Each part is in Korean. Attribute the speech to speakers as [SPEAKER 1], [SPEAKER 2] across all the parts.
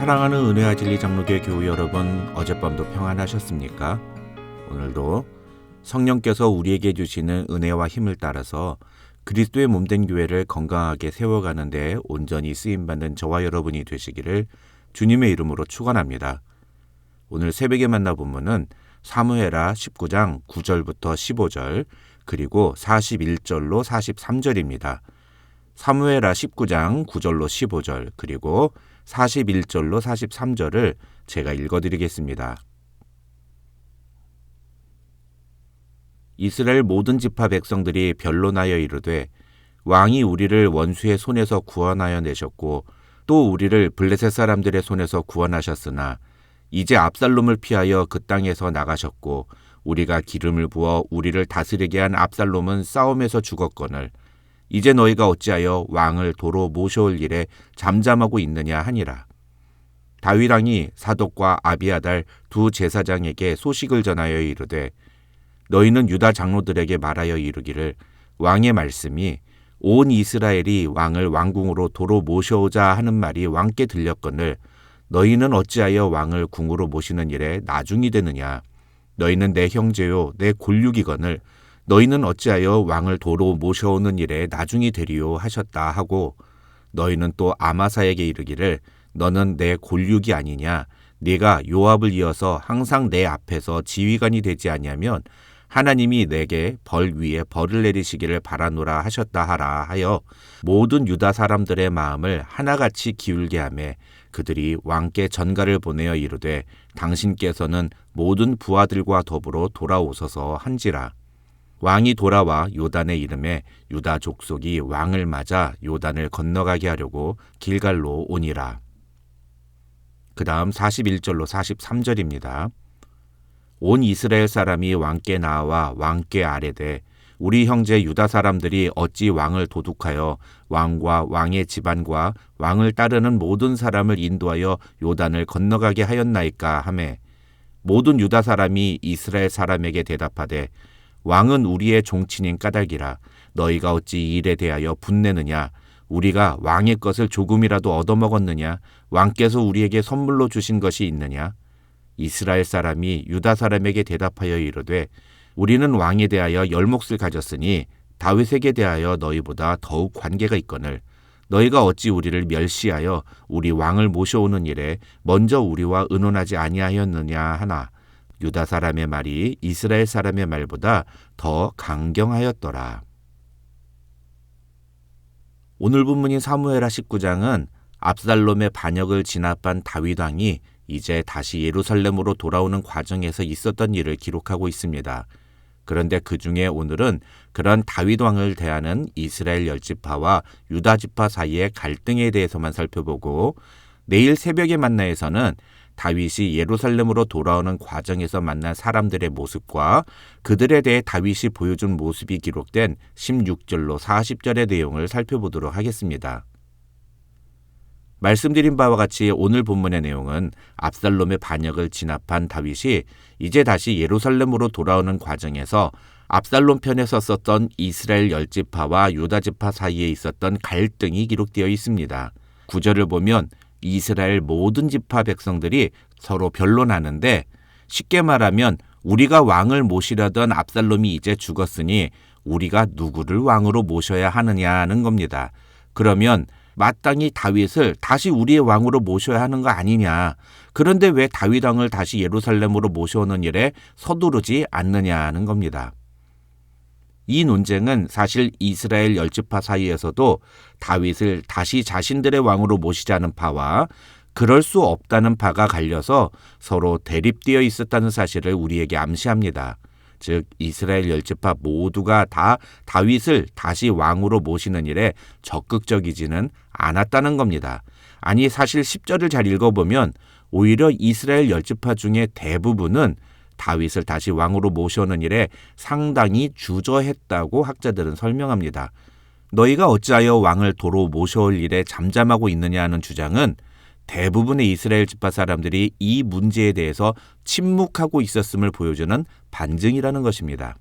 [SPEAKER 1] 사랑하는 은혜와 진리 장로교회 교우 여러분, 어젯밤도 평안하셨습니까? 오늘도 성령께서 우리에게 주시는 은혜와 힘을 따라서 그리스도의 몸된 교회를 건강하게 세워가는 데 온전히 쓰임받는 저와 여러분이 되시기를 주님의 이름으로 축원합니다. 오늘 새벽에 만나 본문은 사무엘하 19장 9절부터 15절 그리고 41절로 43절입니다. 사무엘하 19장 9절로 15절 그리고 41절로 43절을 제가 읽어드리겠습니다. 이스라엘 모든 지파 백성들이 변론하여 이르되 왕이 우리를 원수의 손에서 구원하여 내셨고 또 우리를 블레셋 사람들의 손에서 구원하셨으나 이제 압살롬을 피하여 그 땅에서 나가셨고 우리가 기름을 부어 우리를 다스리게 한 압살롬은 싸움에서 죽었거늘 이제 너희가 어찌하여 왕을 도로 모셔올 일에 잠잠하고 있느냐 하니라. 다윗 왕이 사독과 아비아달 두 제사장에게 소식을 전하여 이르되 너희는 유다 장로들에게 말하여 이르기를 왕의 말씀이 온 이스라엘이 왕을 왕궁으로 도로 모셔오자 하는 말이 왕께 들렸거늘 너희는 어찌하여 왕을 궁으로 모시는 일에 나중이 되느냐. 너희는 내 형제요 내 골육이거늘 너희는 어찌하여 왕을 도로 모셔오는 일에 나중이 되리요 하셨다 하고 너희는 또 아마사에게 이르기를 너는 내 골육이 아니냐. 네가 요압을 이어서 항상 내 앞에서 지휘관이 되지 아니하면 하나님이 내게 벌 위에 벌을 내리시기를 바라노라 하셨다 하라 하여 모든 유다 사람들의 마음을 하나같이 기울게 하매 그들이 왕께 전가를 보내어 이르되 당신께서는 모든 부하들과 더불어 돌아오소서 한지라. 왕이 돌아와 요단에 이름에 유다 족속이 왕을 맞아 요단을 건너가게 하려고 길갈로 오니라. 그 다음 41절로 43절입니다. 온 이스라엘 사람이 왕께 나와 왕께 아뢰되 우리 형제 유다 사람들이 어찌 왕을 도둑하여 왕과 왕의 집안과 왕을 따르는 모든 사람을 인도하여 요단을 건너가게 하였나이까 하매 모든 유다 사람이 이스라엘 사람에게 대답하되 왕은 우리의 종친인 까닭이라 너희가 어찌 이 일에 대하여 분내느냐. 우리가 왕의 것을 조금이라도 얻어먹었느냐. 왕께서 우리에게 선물로 주신 것이 있느냐. 이스라엘 사람이 유다 사람에게 대답하여 이르되 우리는 왕에 대하여 열몫을 가졌으니 다윗에게 대하여 너희보다 더욱 관계가 있거늘 너희가 어찌 우리를 멸시하여 우리 왕을 모셔오는 일에 먼저 우리와 의논하지 아니하였느냐 하나 유다 사람의 말이 이스라엘 사람의 말보다 더 강경하였더라. 오늘 본문인 사무엘하 19장은 압살롬의 반역을 진압한 다윗 왕이 이제 다시 예루살렘으로 돌아오는 과정에서 있었던 일을 기록하고 있습니다. 그런데 그 중에 오늘은 그런 다윗 왕을 대하는 이스라엘 열지파와 유다 지파 사이의 갈등에 대해서만 살펴보고 내일 새벽의 만나에서는 다윗이 예루살렘으로 돌아오는 과정에서 만난 사람들의 모습과 그들에 대해 다윗이 보여준 모습이 기록된 16절로 40절의 내용을 살펴보도록 하겠습니다. 말씀드린 바와 같이 오늘 본문의 내용은 압살롬의 반역을 진압한 다윗이 이제 다시 예루살렘으로 돌아오는 과정에서 압살롬 편에 섰었던 이스라엘 열지파와 유다 지파 사이에 있었던 갈등이 기록되어 있습니다. 9절을 보면 이스라엘 모든 지파 백성들이 서로 변론하는데 쉽게 말하면 우리가 왕을 모시려던 압살롬이 이제 죽었으니 우리가 누구를 왕으로 모셔야 하느냐는 겁니다. 그러면 마땅히 다윗을 다시 우리의 왕으로 모셔야 하는 거 아니냐. 그런데 왜 다윗 왕을 다시 예루살렘으로 모셔오는 일에 서두르지 않느냐는 겁니다. 이 논쟁은 사실 이스라엘 열지파 사이에서도 다윗을 다시 자신들의 왕으로 모시자는 파와 그럴 수 없다는 파가 갈려서 서로 대립되어 있었다는 사실을 우리에게 암시합니다. 즉 이스라엘 열지파 모두가 다 다윗을 다시 왕으로 모시는 일에 적극적이지는 않았다는 겁니다. 아니 사실 10절을 잘 읽어보면 오히려 이스라엘 열지파 중에 대부분은 다윗을 다시 왕으로 모셔오는 일에 상당히 주저했다고 학자들은 설명합니다. 너희가 어찌하여 왕을 도로 모셔올 일에 잠잠하고 있느냐 하는 주장은 대부분의 이스라엘 지파 사람들이 이 문제에 대해서 침묵하고 있었음을 보여주는 반증이라는 것입니다.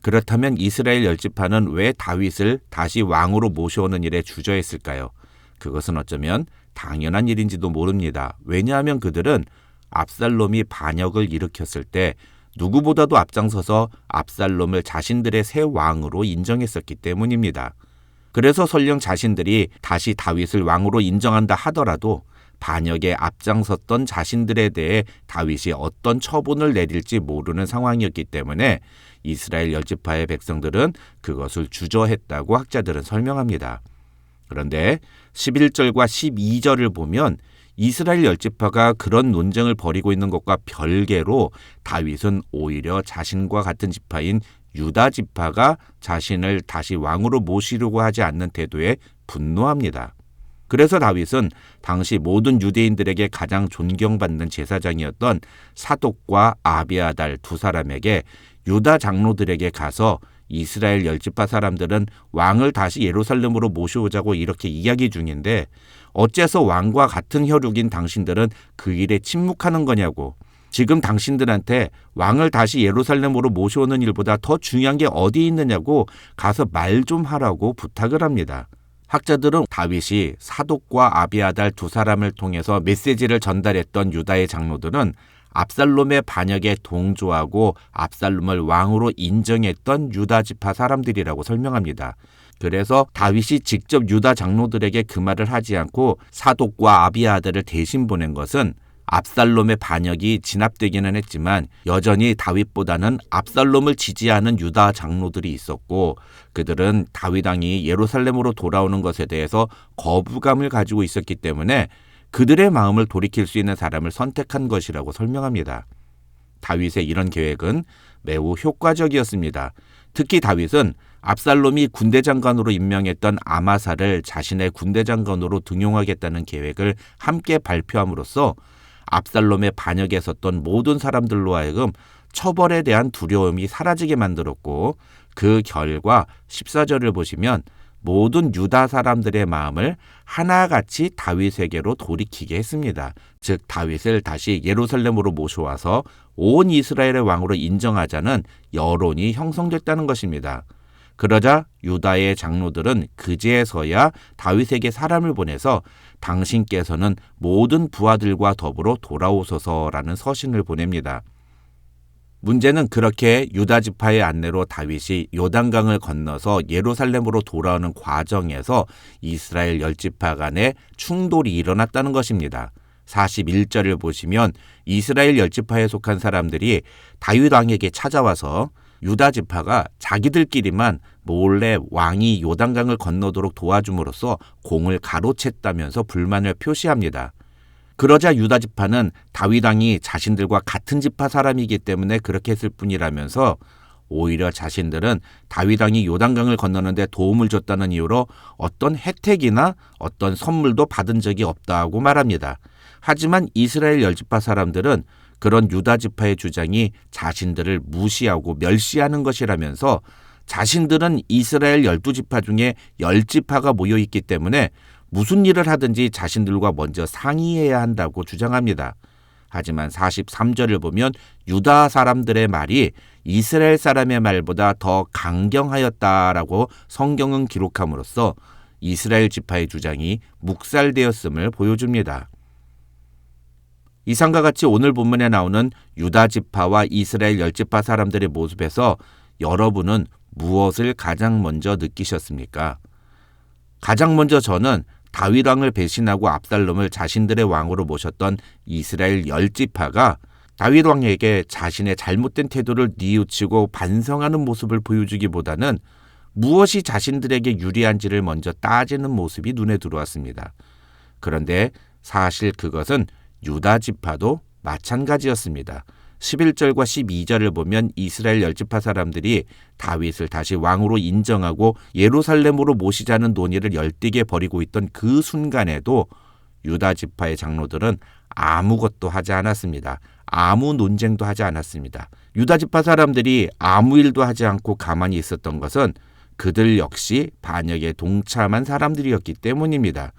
[SPEAKER 1] 그렇다면 이스라엘 열지파는 왜 다윗을 다시 왕으로 모셔오는 일에 주저했을까요? 그것은 어쩌면 당연한 일인지도 모릅니다. 왜냐하면 그들은 압살롬이 반역을 일으켰을 때 누구보다도 앞장서서 압살롬을 자신들의 새 왕으로 인정했었기 때문입니다. 그래서 설령 자신들이 다시 다윗을 왕으로 인정한다 하더라도 반역에 앞장섰던 자신들에 대해 다윗이 어떤 처분을 내릴지 모르는 상황이었기 때문에 이스라엘 10지파의 백성들은 그것을 주저했다고 학자들은 설명합니다. 그런데 11절과 12절을 보면 이스라엘 10지파가 그런 논쟁을 벌이고 있는 것과 별개로 다윗은 오히려 자신과 같은 지파인 유다 지파가 자신을 다시 왕으로 모시려고 하지 않는 태도에 분노합니다. 그래서 다윗은 당시 모든 유대인들에게 가장 존경받는 제사장이었던 사독과 아비아달 두 사람에게 유다 장로들에게 가서 이스라엘 10지파 사람들은 왕을 다시 예루살렘으로 모셔오자고 이렇게 이야기 중인데 어째서 왕과 같은 혈육인 당신들은 그 일에 침묵하는 거냐고, 지금 당신들한테 왕을 다시 예루살렘으로 모셔오는 일보다 더 중요한 게 어디 있느냐고 가서 말 좀 하라고 부탁을 합니다. 학자들은 다윗이 사독과 아비아달 두 사람을 통해서 메시지를 전달했던 유다의 장로들은 압살롬의 반역에 동조하고 압살롬을 왕으로 인정했던 유다 지파 사람들이라고 설명합니다. 그래서 다윗이 직접 유다 장로들에게 그 말을 하지 않고 사독과 아비아달을 대신 보낸 것은 압살롬의 반역이 진압되기는 했지만 여전히 다윗보다는 압살롬을 지지하는 유다 장로들이 있었고 그들은 다윗 왕이 예루살렘으로 돌아오는 것에 대해서 거부감을 가지고 있었기 때문에 그들의 마음을 돌이킬 수 있는 사람을 선택한 것이라고 설명합니다. 다윗의 이런 계획은 매우 효과적이었습니다. 특히 다윗은 압살롬이 군대장관으로 임명했던 아마사를 자신의 군대장관으로 등용하겠다는 계획을 함께 발표함으로써 압살롬의 반역에 섰던 모든 사람들로 하여금 처벌에 대한 두려움이 사라지게 만들었고 그 결과 14절을 보시면 모든 유다 사람들의 마음을 하나같이 다윗에게로 돌이키게 했습니다. 즉 다윗을 다시 예루살렘으로 모셔와서 온 이스라엘의 왕으로 인정하자는 여론이 형성됐다는 것입니다. 그러자 유다의 장로들은 그제서야 다윗에게 사람을 보내서 당신께서는 모든 부하들과 더불어 돌아오소서라는 서신을 보냅니다. 문제는 그렇게 유다 지파의 안내로 다윗이 요단강을 건너서 예루살렘으로 돌아오는 과정에서 이스라엘 10지파 간에 충돌이 일어났다는 것입니다. 41절을 보시면 이스라엘 10지파에 속한 사람들이 다윗 왕에게 찾아와서 유다 지파가 자기들끼리만 몰래 왕이 요단강을 건너도록 도와줌으로써 공을 가로챘다면서 불만을 표시합니다. 그러자 유다 지파는 다윗 왕이 자신들과 같은 지파 사람이기 때문에 그렇게 했을 뿐이라면서 오히려 자신들은 다윗 왕이 요단강을 건너는데 도움을 줬다는 이유로 어떤 혜택이나 어떤 선물도 받은 적이 없다고 말합니다. 하지만 이스라엘 10지파 사람들은 그런 유다 지파의 주장이 자신들을 무시하고 멸시하는 것이라면서 자신들은 이스라엘 12지파 중에 10지파가 모여있기 때문에 무슨 일을 하든지 자신들과 먼저 상의해야 한다고 주장합니다. 하지만 43절을 보면 유다 사람들의 말이 이스라엘 사람의 말보다 더 강경하였다라고 성경은 기록함으로써 이스라엘 지파의 주장이 묵살되었음을 보여줍니다. 이상과 같이 오늘 본문에 나오는 유다 지파와 이스라엘 10지파 사람들의 모습에서 여러분은 무엇을 가장 먼저 느끼셨습니까? 가장 먼저 저는 다윗 왕을 배신하고 압살롬을 자신들의 왕으로 모셨던 이스라엘 10지파가 다윗 왕에게 자신의 잘못된 태도를 뉘우치고 반성하는 모습을 보여주기보다는 무엇이 자신들에게 유리한지를 먼저 따지는 모습이 눈에 들어왔습니다. 그런데 사실 그것은 유다 지파도 마찬가지였습니다. 11절과 12절을 보면 이스라엘 10지파 사람들이 다윗을 다시 왕으로 인정하고 예루살렘으로 모시자는 논의를 열띠게 벌이고 있던 그 순간에도 유다 지파의 장로들은 아무것도 하지 않았습니다. 아무 논쟁도 하지 않았습니다. 유다 지파 사람들이 아무 일도 하지 않고 가만히 있었던 것은 그들 역시 반역에 동참한 사람들이었기 때문입니다.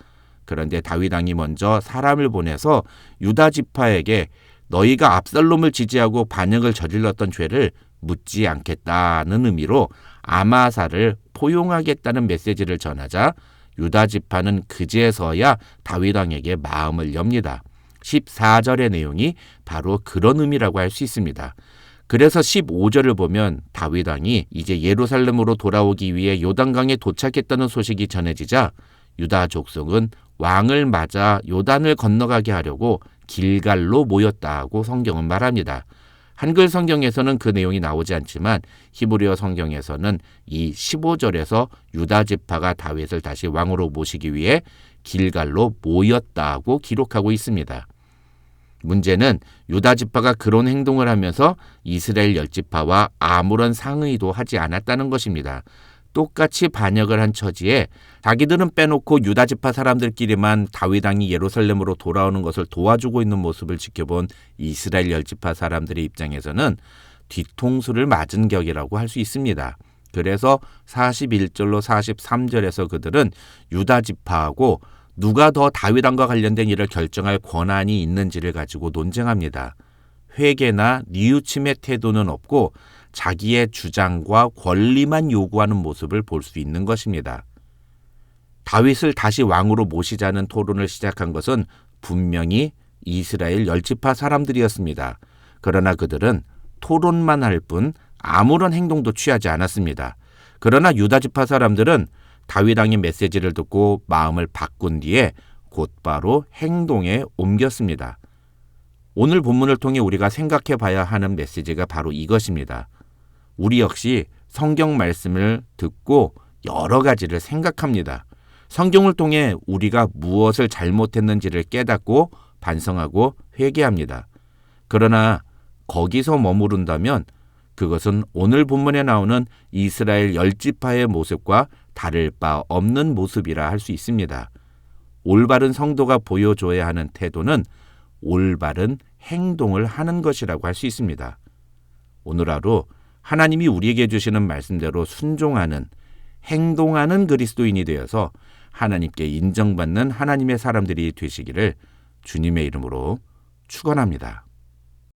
[SPEAKER 1] 그런데 다윗 왕이 먼저 사람을 보내서 유다 지파에게 너희가 압살롬을 지지하고 반역을 저질렀던 죄를 묻지 않겠다는 의미로 아마사를 포용하겠다는 메시지를 전하자 유다 지파는 그제서야 다윗 왕에게 마음을 엽니다. 14절의 내용이 바로 그런 의미라고 할 수 있습니다. 그래서 15절을 보면 다윗 왕이 이제 예루살렘으로 돌아오기 위해 요단강에 도착했다는 소식이 전해지자 유다 족속은 왕을 맞아 요단을 건너가게 하려고 길갈로 모였다고 성경은 말합니다. 한글 성경에서는 그 내용이 나오지 않지만 히브리어 성경에서는 이 15절에서 유다 지파가 다윗을 다시 왕으로 모시기 위해 길갈로 모였다고 기록하고 있습니다. 문제는 유다 지파가 그런 행동을 하면서 이스라엘 10지파와 아무런 상의도 하지 않았다는 것입니다. 똑같이 반역을 한 처지에 자기들은 빼놓고 유다 지파 사람들끼리만 다윗 왕이 예루살렘으로 돌아오는 것을 도와주고 있는 모습을 지켜본 이스라엘 10지파 사람들의 입장에서는 뒤통수를 맞은 격이라고 할 수 있습니다. 그래서 41절로 43절에서 그들은 유다 지파하고 누가 더 다윗 왕과 관련된 일을 결정할 권한이 있는지를 가지고 논쟁합니다. 회개나 뉘우침의 태도는 없고 자기의 주장과 권리만 요구하는 모습을 볼 수 있는 것입니다. 다윗을 다시 왕으로 모시자는 토론을 시작한 것은 분명히 이스라엘 10지파 사람들이었습니다. 그러나 그들은 토론만 할 뿐 아무런 행동도 취하지 않았습니다. 그러나 유다 지파 사람들은 다윗 왕의 메시지를 듣고 마음을 바꾼 뒤에 곧바로 행동에 옮겼습니다. 오늘 본문을 통해 우리가 생각해 봐야 하는 메시지가 바로 이것입니다. 우리 역시 성경 말씀을 듣고 여러 가지를 생각합니다. 성경을 통해 우리가 무엇을 잘못했는지를 깨닫고 반성하고 회개합니다. 그러나 거기서 머무른다면 그것은 오늘 본문에 나오는 이스라엘 10지파의 모습과 다를 바 없는 모습이라 할 수 있습니다. 올바른 성도가 보여줘야 하는 태도는 올바른 행동을 하는 것이라고 할 수 있습니다. 오늘 하루 하나님이 우리에게 주시는 말씀대로 순종하는, 행동하는 그리스도인이 되어서 하나님께 인정받는 하나님의 사람들이 되시기를 주님의 이름으로 축원합니다.